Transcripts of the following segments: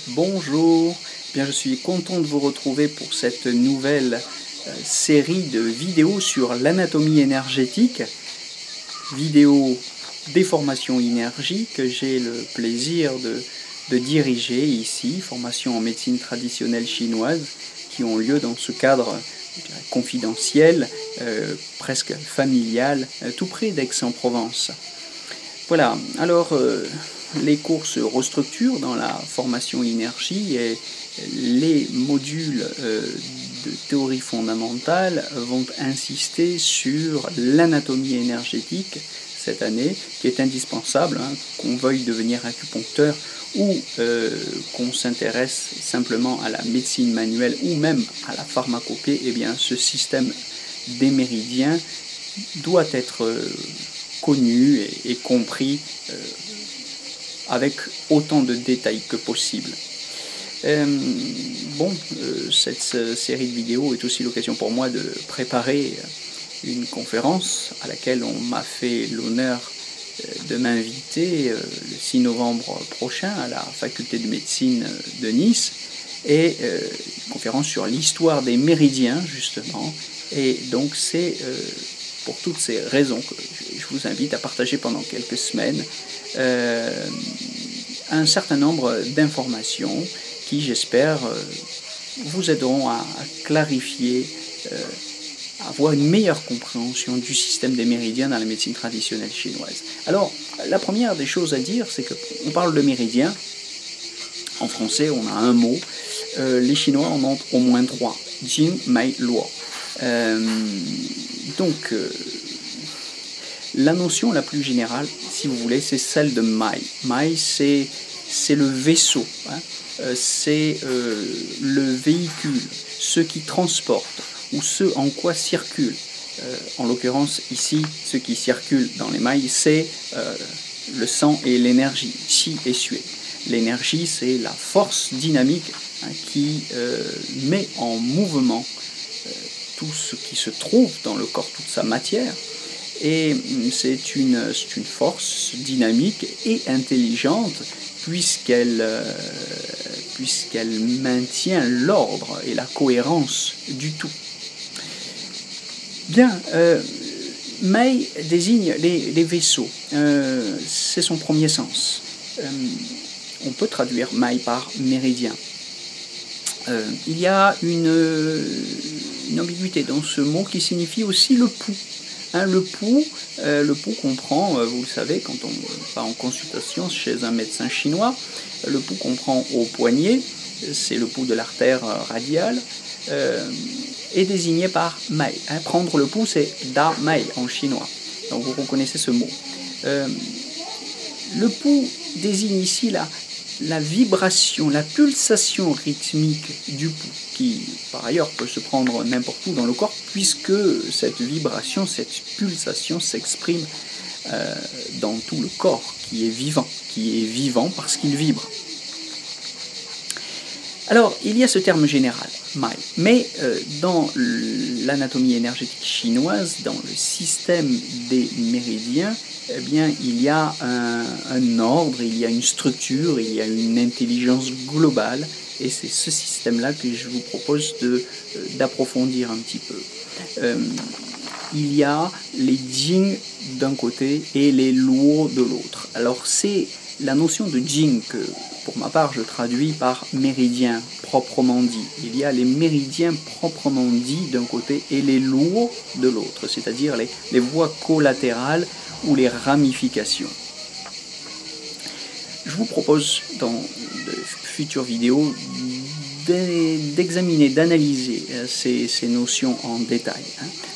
Bonjour, bien, je suis content de vous retrouver pour cette nouvelle série de vidéos sur l'anatomie énergétique, vidéo des formations énergie que j'ai le plaisir de diriger ici, formation en médecine traditionnelle chinoise, qui ont lieu dans ce cadre confidentiel, presque familial, tout près d'Aix-en-Provence. Voilà, alors les cours se restructurent dans la formation énergie et les modules de théorie fondamentale vont insister sur l'anatomie énergétique cette année, qui est indispensable, qu'on veuille devenir acupuncteur ou qu'on s'intéresse simplement à la médecine manuelle ou même à la pharmacopée. Eh bien, ce système des méridiens doit être connu et compris avec autant de détails que possible. Cette série de vidéos est aussi l'occasion pour moi de préparer une conférence à laquelle on m'a fait l'honneur de m'inviter le 6 novembre prochain à la faculté de médecine de Nice, et une conférence sur l'histoire des méridiens justement, et donc c'est pour toutes ces raisons que je vous invite à partager pendant quelques semaines un certain nombre d'informations qui, j'espère, vous aideront à clarifier, à avoir une meilleure compréhension du système des méridiens dans la médecine traditionnelle chinoise. Alors, la première des choses à dire, c'est qu'on parle de méridiens. En français, on a un mot. Les Chinois en ont au moins 3. Jing, Mei, Luo. La notion la plus générale, si vous voulez, c'est celle de Mai. Mai, c'est le vaisseau, c'est le véhicule, ce qui transporte, ou ce en quoi circule. En l'occurrence, ici, ce qui circule dans les mailles, c'est le sang et l'énergie, Qi et Xue. L'énergie, c'est la force dynamique qui met en mouvement tout ce qui se trouve dans le corps, toute sa matière, et c'est une force dynamique et intelligente puisqu'elle maintient l'ordre et la cohérence du tout. Bien, Mei désigne les vaisseaux, c'est son premier sens. On peut traduire Mei par méridien. Il y a une ambiguïté dans ce mot qui signifie aussi le pouls. Le pouls qu'on prend, vous le savez, quand on va en consultation chez un médecin chinois, le pouls qu'on prend au poignet, c'est le pouls de l'artère radiale, est désigné par Mei. Prendre le pouls, c'est Da Mei en chinois. Donc vous reconnaissez ce mot. Le pouls désigne ici la vibration, la pulsation rythmique du pouls, qui par ailleurs peut se prendre n'importe où dans le corps, puisque cette vibration, cette pulsation s'exprime dans tout le corps, qui est vivant parce qu'il vibre. Alors, il y a ce terme général, Mai, mais dans l'anatomie énergétique chinoise, dans le système des méridiens, eh bien, il y a un ordre, il y a une structure, il y a une intelligence globale, et c'est ce système-là que je vous propose d'approfondir un petit peu. Il y a les Jing d'un côté et les Luo de l'autre. Alors c'est la notion de Jing que, pour ma part, je traduis par méridien proprement dit. Il y a les méridiens proprement dits d'un côté et les Luo de l'autre, c'est-à-dire les voies collatérales ou les ramifications. Je vous propose dans de futures vidéos d'examiner, d'analyser ces notions en détail.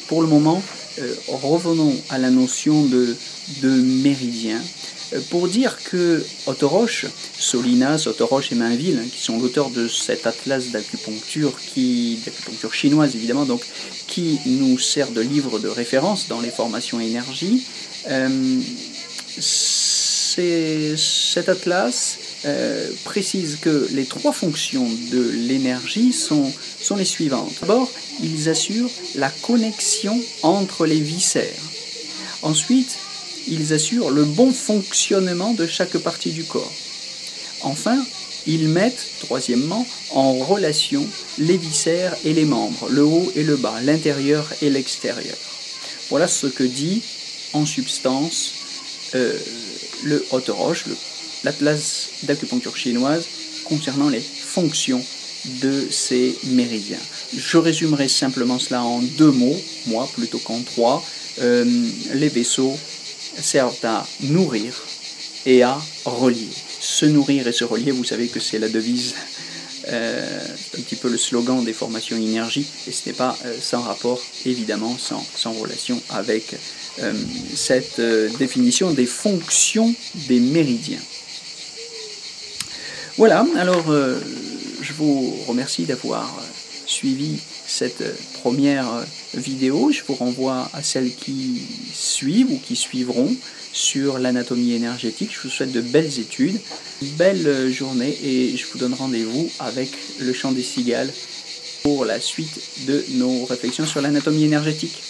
Pour le moment, revenons à la notion de méridien, pour dire que Otto-Roche, Solinas, Otto-Roche et Mainville, qui sont l'auteur de cet atlas d'acupuncture chinoise évidemment, donc, qui nous sert de livre de référence dans les formations énergie, cet atlas précise que les 3 fonctions de l'énergie sont les suivantes. D'abord, ils assurent la connexion entre les viscères. Ensuite, ils assurent le bon fonctionnement de chaque partie du corps. Enfin, Ils mettent, troisièmement, en relation les viscères et les membres, le haut et le bas, l'intérieur et l'extérieur. Voilà ce que dit en substance le Haute-Roche, l'atlas d'acupuncture chinoise, concernant les fonctions de ces méridiens. Je résumerai simplement cela en 2 mots, moi plutôt qu'en 3. Les vaisseaux servent à nourrir et à relier. Se nourrir et se relier, vous savez que c'est la devise, c'est un petit peu le slogan des formations énergie, et ce n'est pas sans rapport, évidemment, sans relation avec cette définition des fonctions des méridiens. Voilà, alors je vous remercie d'avoir suivi cette première vidéo. Je vous renvoie à celles qui suivent ou qui suivront sur l'anatomie énergétique. Je vous souhaite de belles études, une belle journée et je vous donne rendez-vous avec le chant des cigales pour la suite de nos réflexions sur l'anatomie énergétique.